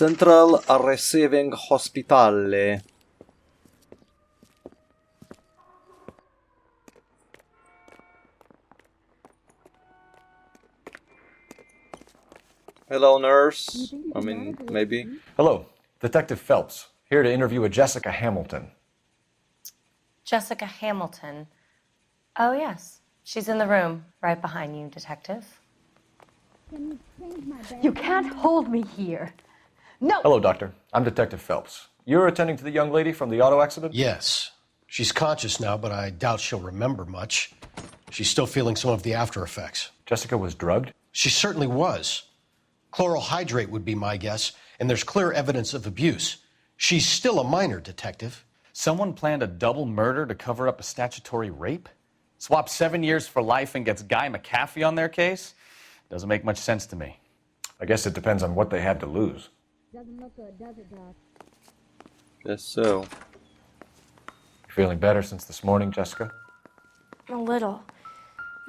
Central Receiving Hospitale. Hello, nurse. I mean, maybe. Hello, Detective Phelps, here to interview a Jessica Hamilton. Jessica Hamilton. Oh, yes. She's in the room, right behind you, Detective. You can't hold me here. No! Hello, Doctor. I'm Detective Phelps. You're attending to the young lady from the auto accident? Yes. She's conscious now, but I doubt she'll remember much. She's still feeling some of the after effects. Jessica was drugged? She certainly was. Chloral hydrate would be my guess, and there's clear evidence of abuse. She's still a minor, Detective. Someone planned a double murder to cover up a statutory rape? Swap 7 years for life and gets Guy McAfee on their case? Doesn't make much sense to me. I guess it depends on what they had to lose. Doesn't look good, does it, Doc? Guess so. You feeling better since this morning, Jessica? A little.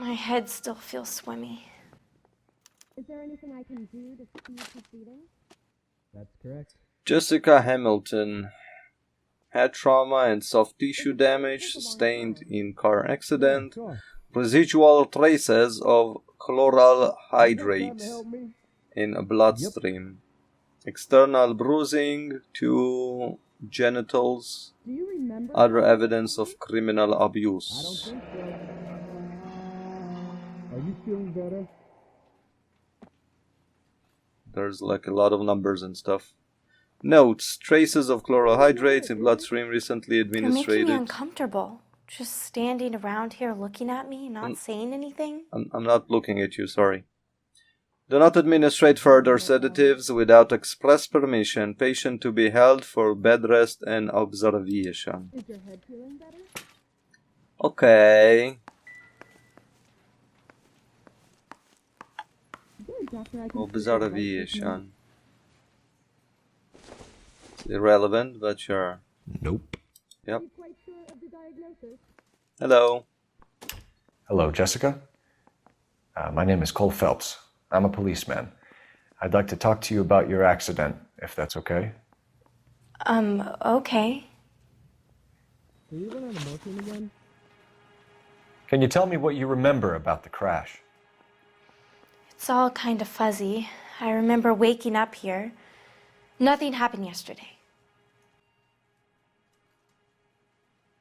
My head still feels swimmy. Is there anything I can do to speed proceedings? That's correct. Jessica Hamilton. Head trauma and soft tissue damage sustained in car accident. Residual traces of chloral hydrate in a bloodstream. External bruising to genitals. Do you remember? Other evidence of criminal abuse. I don't think so. Are you feeling better? There's like a lot of numbers and stuff. Notes. Traces of chloral hydrates in bloodstream recently You're making administered. me uncomfortable. Just standing around here looking at me, not saying anything. I'm not looking at you, sorry. Do not administrate further sedatives without express permission. Patient to be held for bed rest and observation. Is your head feeling better? Okay. Good, Doctor. I can Observation. It's irrelevant, but sure. Nope. Yep. Are you quite sure of the diagnosis? Hello. Hello, Jessica. My name is Cole Phelps. I'm a policeman. I'd like to talk to you about your accident, if that's okay. Okay. Are you running on morphine again? Can you tell me what you remember about the crash? It's all kind of fuzzy. I remember waking up here. Nothing happened yesterday.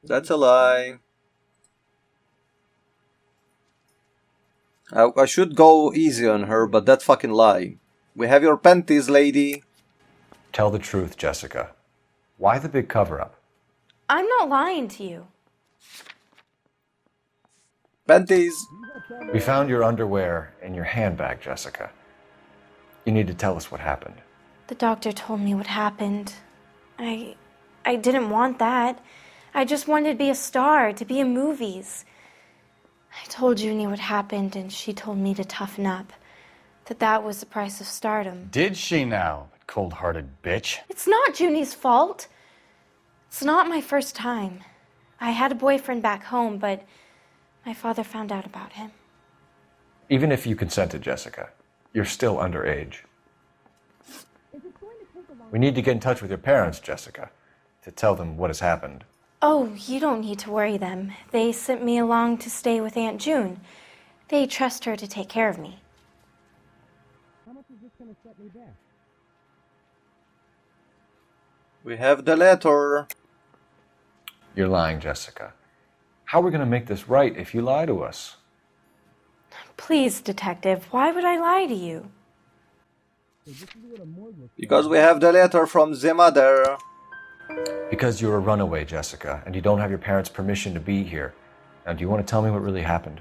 That's a lie. I should go easy on her, but that fucking lie. We have your panties, lady. Tell the truth, Jessica. Why the big cover-up? I'm not lying to you. Panties. We found your underwear in your handbag, Jessica. You need to tell us what happened. The doctor told me what happened. I didn't want that. I just wanted to be a star, to be in movies. I told Junie what happened, and she told me to toughen up. That was the price of stardom. Did she now, cold-hearted bitch? It's not Junie's fault. It's not my first time. I had a boyfriend back home, but my father found out about him. Even if you consented, Jessica, you're still underage. We need to get in touch with your parents, Jessica, to tell them what has happened. Oh, you don't need to worry them. They sent me along to stay with Aunt June. They trust her to take care of me. How much is this going to set me back? We have the letter. You're lying, Jessica. How are we going to make this right if you lie to us? Please, Detective, why would I lie to you? Because we have the letter from the mother. Because you're a runaway, Jessica, and you don't have your parents' permission to be here. Now, do you want to tell me what really happened?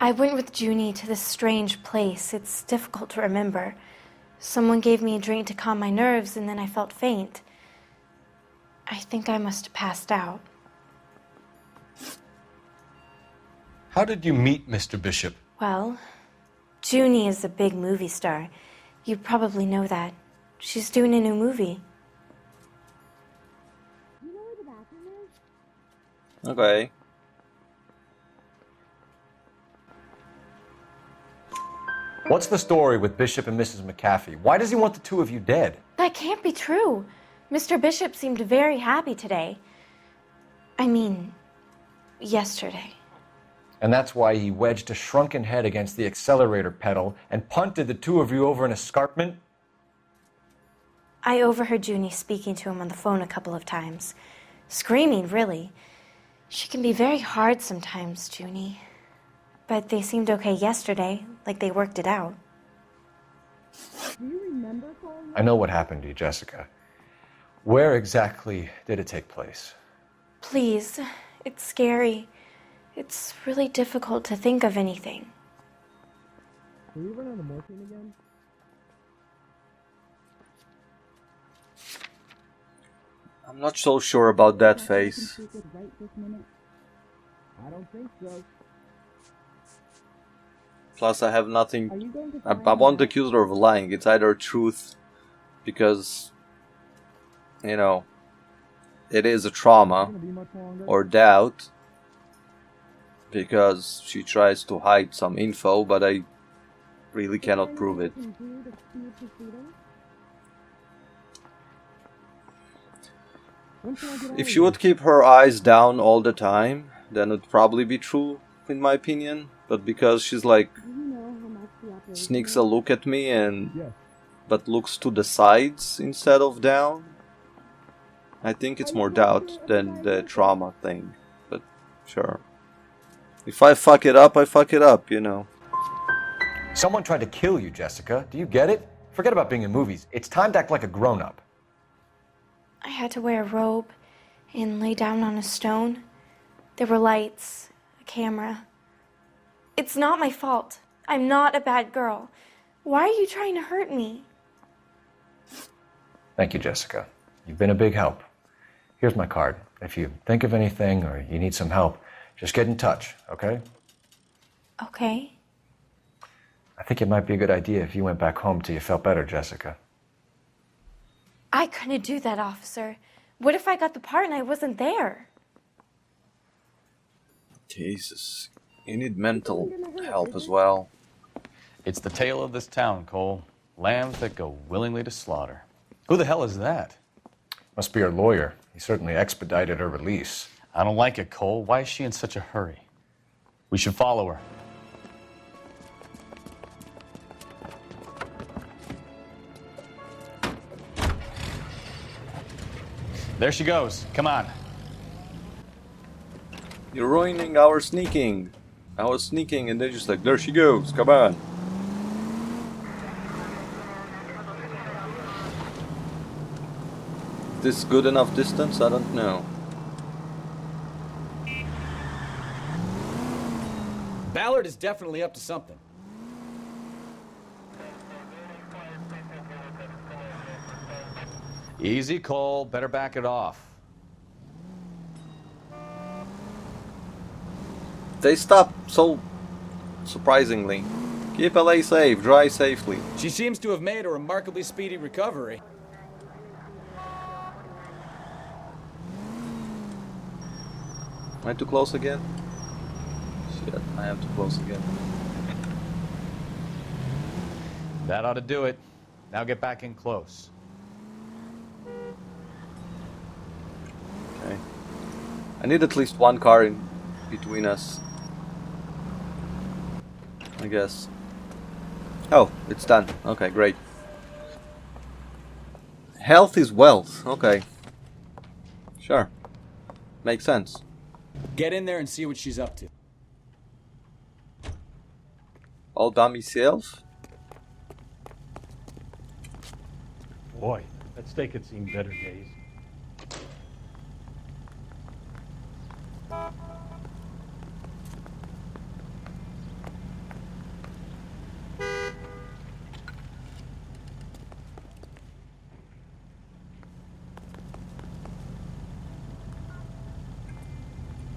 I went with Junie to this strange place. It's difficult to remember. Someone gave me a drink to calm my nerves, and then I felt faint. I think I must have passed out. How did you meet Mr. Bishop? Well, Junie is a big movie star. You probably know that. She's doing a new movie. You know where the bathroom is? What's the story with Bishop and Mrs. McAfee? Why does he want the two of you dead? That can't be true. Mr. Bishop seemed very happy today. I mean, yesterday. And that's why he wedged a shrunken head against the accelerator pedal and punted the two of you over an escarpment? I overheard Junie speaking to him on the phone a couple of times. Screaming, really. She can be very hard sometimes, Junie. But they seemed okay yesterday, like they worked it out. Do you remember calling? I know what happened to you, Jessica. Where exactly did it take place? Please, it's scary. It's really difficult to think of anything. Did we run out of morphine again? I'm not so sure about that face. I don't think so. Plus, I have nothing. Are you going to I find won't out? accuse her of lying. It's either truth, because, you know, it is a trauma, Gonna be much longer. or doubt, because she tries to hide some info, but I really cannot prove it. Is there anything we can do to speed proceedings? When can I get out If of she here? would keep her eyes down all the time, then it would probably be true, in my opinion. But because she's like, Do you know how much the operation sneaks is? a look at me and Yes. but looks to the sides instead of down, I think it's more doubt than the trauma thing. But sure. If I fuck it up, I fuck it up, you know. Someone tried to kill you, Jessica. Do you get it? Forget about being in movies. It's time to act like a grown-up. I had to wear a robe and lay down on a stone. There were lights, a camera. It's not my fault. I'm not a bad girl. Why are you trying to hurt me? Thank you, Jessica. You've been a big help. Here's my card. If you think of anything or you need some help, just get in touch, okay? Okay. I think it might be a good idea if you went back home till you felt better, Jessica. I couldn't do that, officer. What if I got the part and I wasn't there? Jesus. You need mental help as well. It's the tale of this town, Cole. Lambs that go willingly to slaughter. Who the hell is that? Must be her lawyer. He certainly expedited her release. I don't like it, Cole. Why is she in such a hurry? We should follow her. There she goes. Come on. You're ruining our sneaking. I was sneaking and they're just like, there she goes, come on. Is this good enough distance? I don't know. Ballard is definitely up to something. Easy, Cole. Better back it off. They stopped so surprisingly. Keep LA safe, drive safely. She seems to have made a remarkably speedy recovery. Am I too close again? Shit, I am too close again. That ought to do it. Now get back in close. Okay. I need at least one car in between us. I guess. Oh, it's done. Okay, great. Health is wealth. Okay. Sure. Makes sense. Get in there and see what she's up to. All dummy sales? Boy, that steak had seen better days.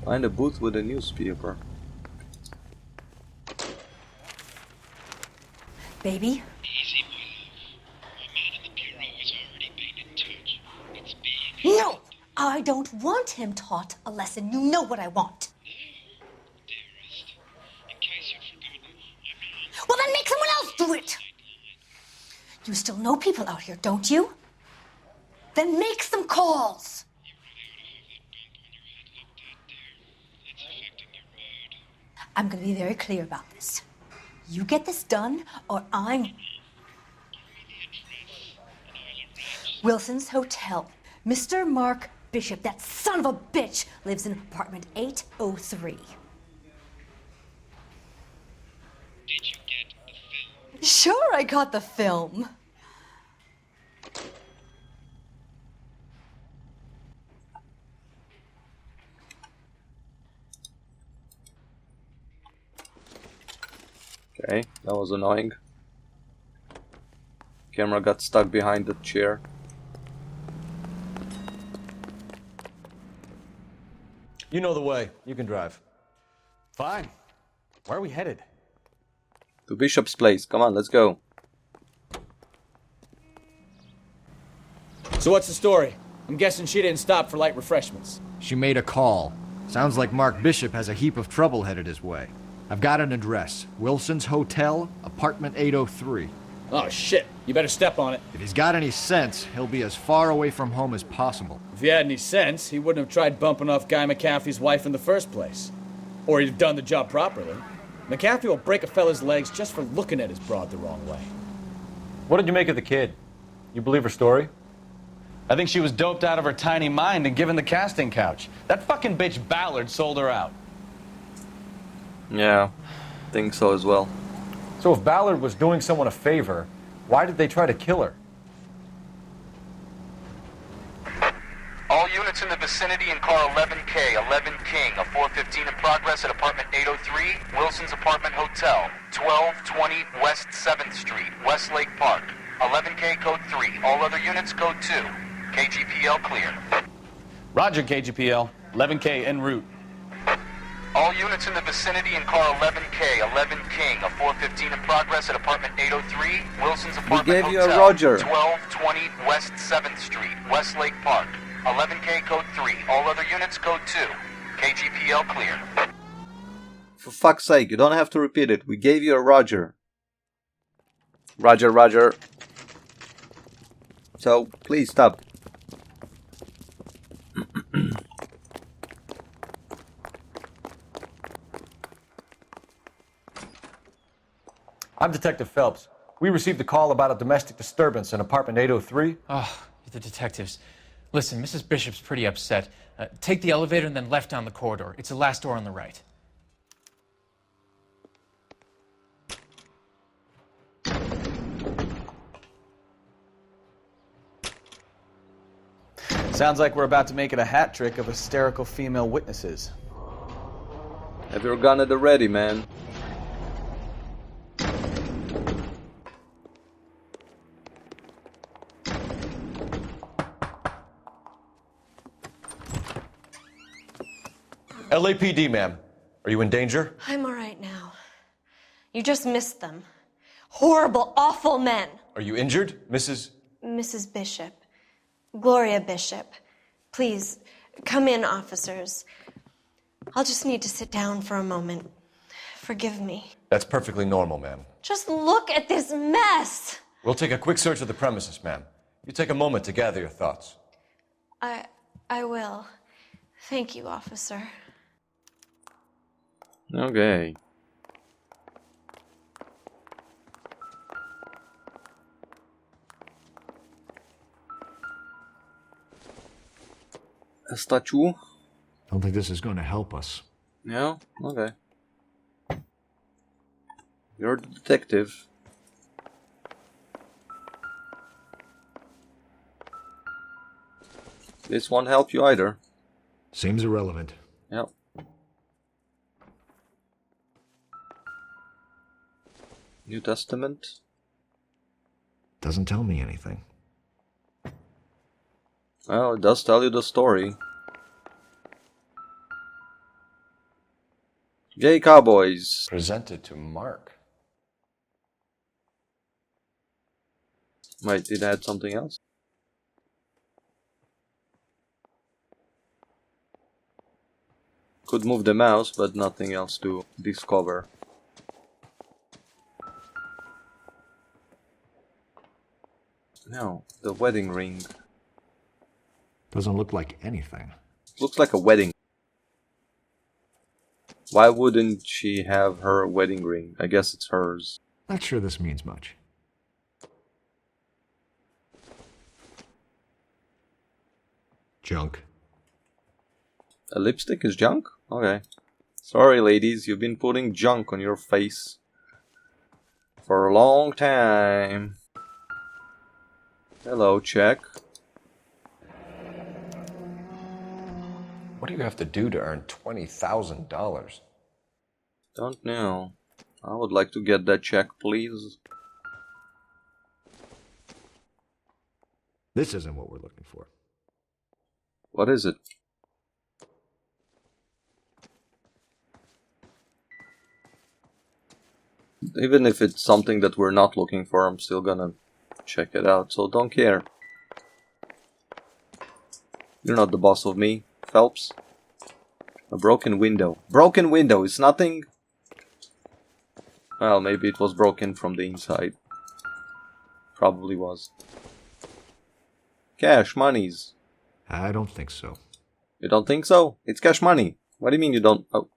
Find a booth with a newspaper. Baby? Easy, my love. My man in the bureau has already been in touch. It's being... No! I don't want him taught a lesson. You know what I want. No, dearest. In case you've forgotten, I'm not... Well, then make someone else do You still know people out here, don't you? Then make some calls. I'm gonna be very clear about this. You get this done, or I'm... Wilson's Hotel. Mr. Mark Bishop, that son of a bitch, lives in apartment 803. Did you get the film? Sure, I got the film. Okay, that was annoying. Camera got stuck behind the chair. You know the way. You can drive. Fine. Where are we headed? To Bishop's place. Come on, let's go. So what's the story? I'm guessing she didn't stop for light refreshments. She made a call. Sounds like Mark Bishop has a heap of trouble headed his way. I've got an address. Wilson's Hotel, apartment 803. Oh shit, you better step on it. If he's got any sense, he'll be as far away from home as possible. If he had any sense, he wouldn't have tried bumping off Guy McAfee's wife in the first place. Or he'd have done the job properly. McAfee will break a fella's legs just for looking at his broad the wrong way. What did you make of the kid? You believe her story? I think she was doped out of her tiny mind and given the casting couch. That fucking bitch Ballard sold her out. Yeah, think so as well. So if Ballard was doing someone a favor, why did they try to kill her? All units in the vicinity in car 11K, 11 King, a 415 in progress at apartment 803, Wilson's Apartment Hotel, 1220 West 7th Street, Westlake Park. 11K code 3, all other units code 2. KGPL clear. Roger, KGPL. 11K en route. All units in the vicinity in car 11K, 11 King, a 415 in progress at apartment 803, Wilson's Apartment gave Hotel, you a Roger. 1220 West 7th Street, Westlake Park. 11K code 3, all other units code 2. KGPL clear. For fuck's sake, you don't have to repeat it. We gave you a Roger. Roger, Roger. So, please stop. I'm Detective Phelps. We received a call about a domestic disturbance in apartment 803. Oh, the detectives. Listen, Mrs. Bishop's pretty upset. Take the elevator and then left down the corridor. It's the last door on the right. Sounds like we're about to make it a hat trick of hysterical female witnesses. Have your gun at the ready, man. LAPD, ma'am. Are you in danger? I'm all right now. You just missed them. Horrible, awful men. Are you injured, Mrs. Mrs. Bishop. Gloria Bishop. Please, come in, officers. I'll just need to sit down for a moment. Forgive me. That's perfectly normal, ma'am. Just look at this mess! We'll take a quick search of the premises, ma'am. You take a moment to gather your thoughts. I will. Thank you, officer. Okay. A statue? Don't think this is going to help us. Yeah? Okay. You're the detective. This won't help you either. Seems irrelevant. Yep. New Testament? Doesn't tell me anything. Well, it does tell you the story. Gay cowboys. Presented to Mark. Wait, did it add something else? Could move the mouse, but nothing else to discover. No, the wedding ring. Doesn't look like anything. Looks like a wedding. Why wouldn't she have her wedding ring? I guess it's hers. Not sure this means much. Junk. A lipstick is junk? Okay. Sorry, ladies, you've been putting junk on your face for a long time. Hello, check. What do you have to do to earn $20,000? Don't know. I would like to get that check, please. This isn't what we're looking for. What is it? Even if it's something that we're not looking for, I'm still gonna check it out, so don't care. You're not the boss of me, Phelps. A broken window. Broken window, it's nothing? Well, maybe it was broken from the inside. Probably was. Cash, monies. I don't think so. You don't think so? It's cash money. What do you mean you don't? Oh,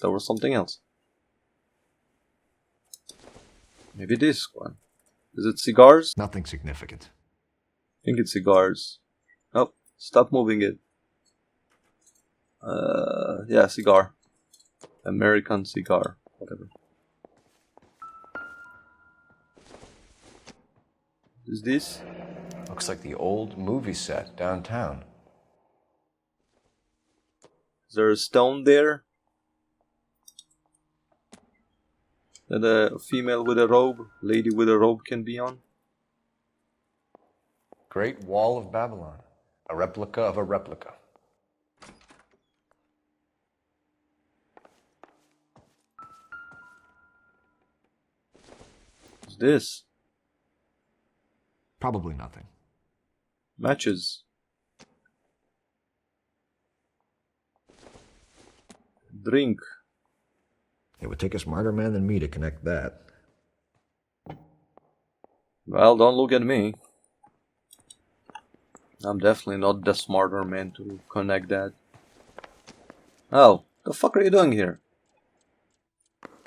there was something else. Maybe this one. Is it cigars? Nothing significant. I think it's cigars. Oh, stop moving it. Yeah, cigar. American cigar. Whatever. Is this? Looks like the old movie set downtown. Is there a stone there? That a female with a robe, lady with a robe can be on? Great Wall of Babylon. A replica of a replica. What's this? Probably nothing. Matches. Drink. It would take a smarter man than me to connect that. Well, don't look at me. I'm definitely not the smarter man to connect that. Oh, the fuck are you doing here?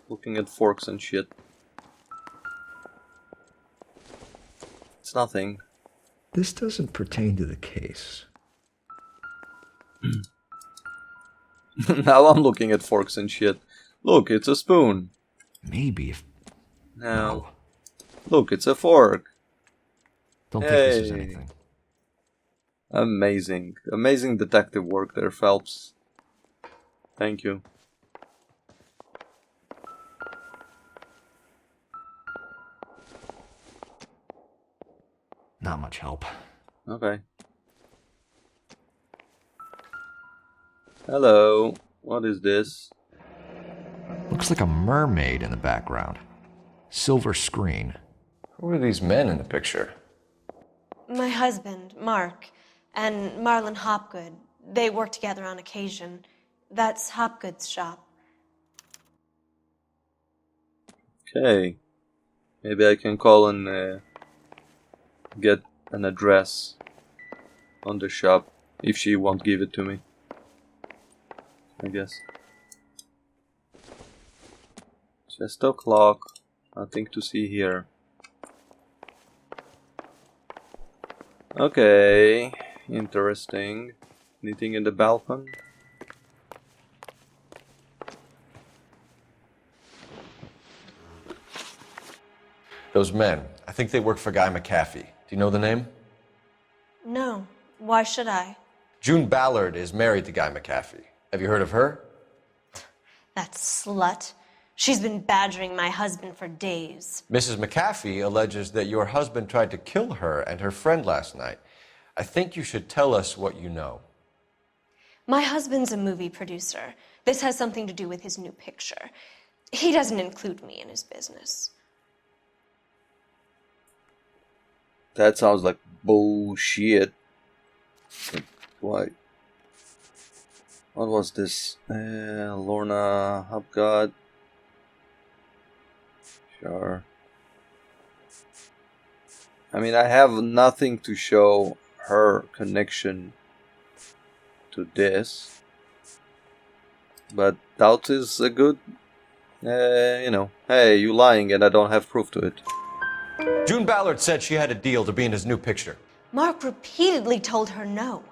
Looking at forks and shit. It's nothing. This doesn't pertain to the case. Now I'm looking at forks and shit. Look, it's a spoon. Maybe if... No. Look, it's a fork. Don't think this is anything. Amazing. Amazing detective work there, Phelps. Thank you. Not much help. Okay. Hello. What is this? Looks like a mermaid in the background. Silver screen. Who are these men in the picture? My husband, Mark, and Marlon Hopgood. They work together on occasion. That's Hopgood's shop. Okay. Maybe I can call and get an address on the shop if she won't give it to me. I guess. Just a clock. Nothing to see here. Okay. Interesting. Anything in the balcony? Those men. I think they work for Guy McAfee. Do you know the name? No. Why should I? June Ballard is married to Guy McAfee. Have you heard of her? That slut. She's been badgering my husband for days. Mrs. McAfee alleges that your husband tried to kill her and her friend last night. I think you should tell us what you know. My husband's a movie producer. This has something to do with his new picture. He doesn't include me in his business. That sounds like bullshit. Why? What was this? Lorna Hopgood. Sure. I mean, I have nothing to show her connection to this. But doubt is a good, you know, hey, you lying and I don't have proof to it. June Ballard said she had a deal to be in his new picture. Mark repeatedly told her no.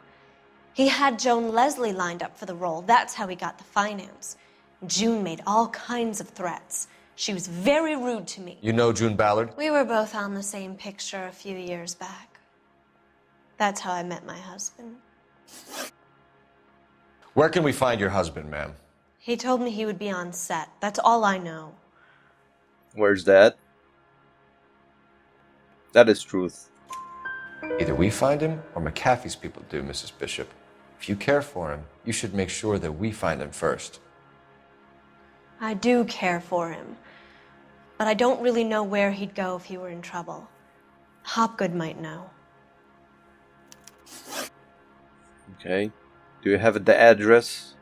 He had Joan Leslie lined up for the role. That's how he got the finance. June made all kinds of threats. She was very rude to me. You know June Ballard? We were both on the same picture a few years back. That's how I met my husband. Where can we find your husband, ma'am? He told me he would be on set. That's all I know. Where's that? That is truth. Either we find him or McAfee's people do, Mrs. Bishop. If you care for him, you should make sure that we find him first. I do care for him, but I don't really know where he'd go if he were in trouble. Hopgood might know. Okay. Do you have the address?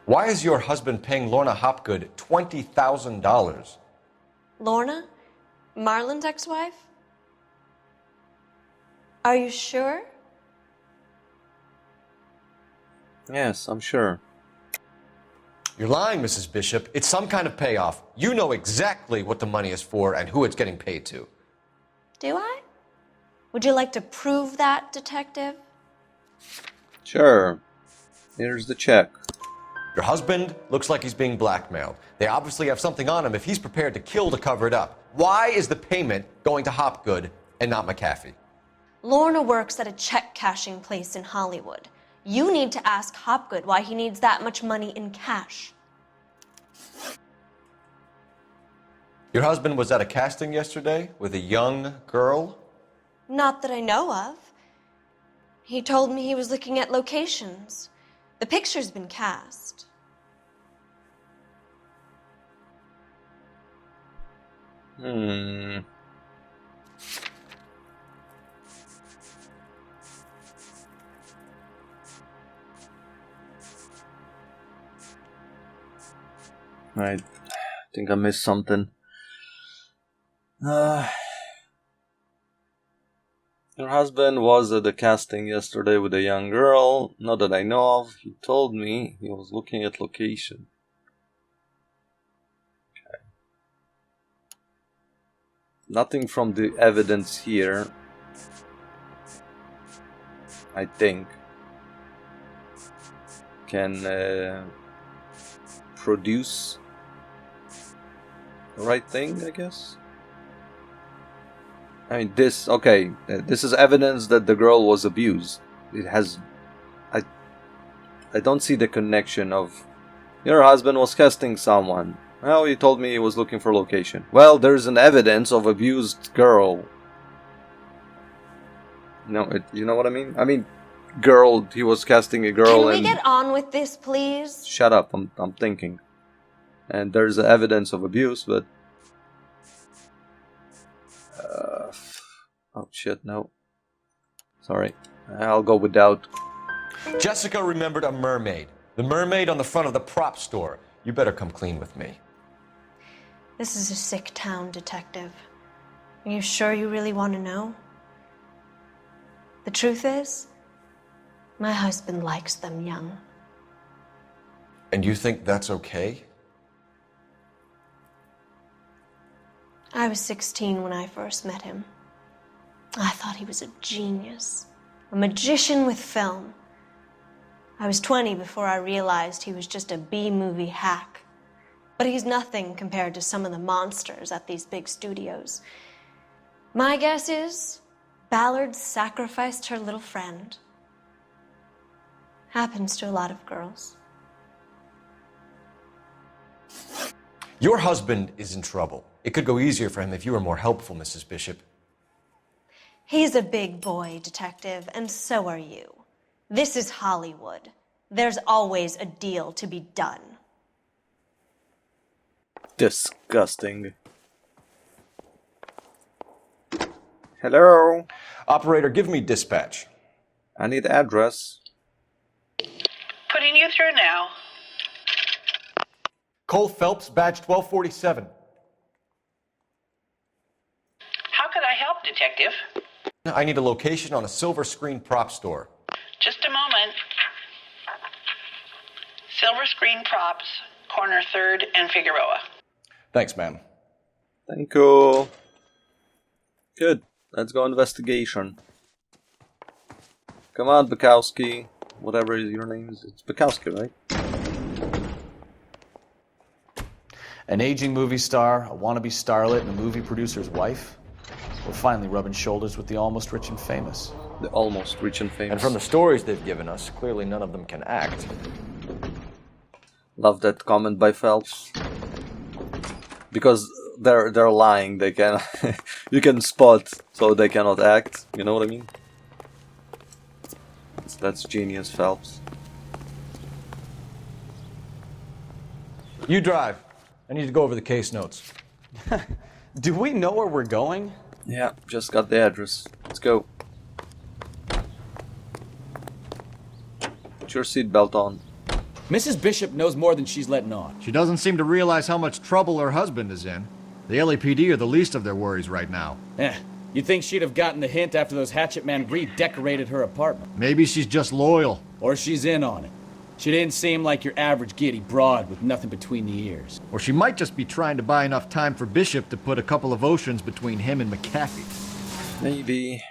Why is your husband paying Lorna Hopgood $20,000? Lorna? Marlon's ex-wife? Are you sure? Yes, I'm sure. You're lying, Mrs. Bishop. It's some kind of payoff. You know exactly what the money is for and who it's getting paid to. Do I? Would you like to prove that, Detective? Sure. Here's the check. Your husband looks like he's being blackmailed. They obviously have something on him if he's prepared to kill to cover it up. Why is the payment going to Hopgood and not McAfee? Lorna works at a check-cashing place in Hollywood. You need to ask Hopgood why he needs that much money in cash. Your husband was at a casting yesterday with a young girl? Not that I know of. He told me he was looking at locations. The picture's been cast. I think I missed something. Your husband was at the casting yesterday with a young girl. Not that I know of. He told me he was looking at location. Okay. Nothing from the evidence here, I think, can produce the right thing, I guess. I mean, this, okay, this is evidence that the girl was abused. It has, I don't see the connection of, your husband was casting someone. Well, he told me he was looking for location. Well, there's an evidence of abused girl. No, you know what I mean? I mean, girl, he was casting a girl. Can we get on with this, please? Shut up, I'm thinking. And there's evidence of abuse, but... oh shit, no. Sorry. I'll go without. Jessica remembered a mermaid. The mermaid on the front of the prop store. You better come clean with me. This is a sick town, Detective. Are you sure you really want to know? The truth is, my husband likes them young. And you think that's okay? I was 16 when I first met him. I thought he was a genius, a magician with film. I was 20 before I realized he was just a B-movie hack. But he's nothing compared to some of the monsters at these big studios. My guess is Ballard sacrificed her little friend. Happens to a lot of girls. Your husband is in trouble. It could go easier for him if you were more helpful, Mrs. Bishop. He's a big boy, Detective, and so are you. This is Hollywood. There's always a deal to be done. Disgusting. Hello? Operator, give me dispatch. I need address. Putting you through now. Cole Phelps, badge 1247. How could I help, Detective? I need a location on a silver screen prop store. Just a moment. Silver Screen Props, corner 3rd and Figueroa. Thanks, ma'am. Thank you. Good. Let's go investigation. Come on, Bukowski. Whatever your name is. It's Bukowski, right? An aging movie star, a wannabe starlet, and a movie producer's wife. We're finally rubbing shoulders with the almost rich and famous. The almost rich and famous. And from the stories they've given us, clearly none of them can act. Love that comment by Phelps. Because they're lying. They can you can spot, so they cannot act. You know what I mean? That's genius, Phelps. You drive. I need to go over the case notes. Do we know where we're going? Yeah, just got the address. Let's go. Put your seatbelt on. Mrs. Bishop knows more than she's letting on. She doesn't seem to realize how much trouble her husband is in. The LAPD are the least of their worries right now. You'd think she'd have gotten the hint after those hatchet men redecorated her apartment. Maybe she's just loyal. Or she's in on it. She didn't seem like your average giddy broad with nothing between the ears. Or she might just be trying to buy enough time for Bishop to put a couple of oceans between him and McAfee. Maybe.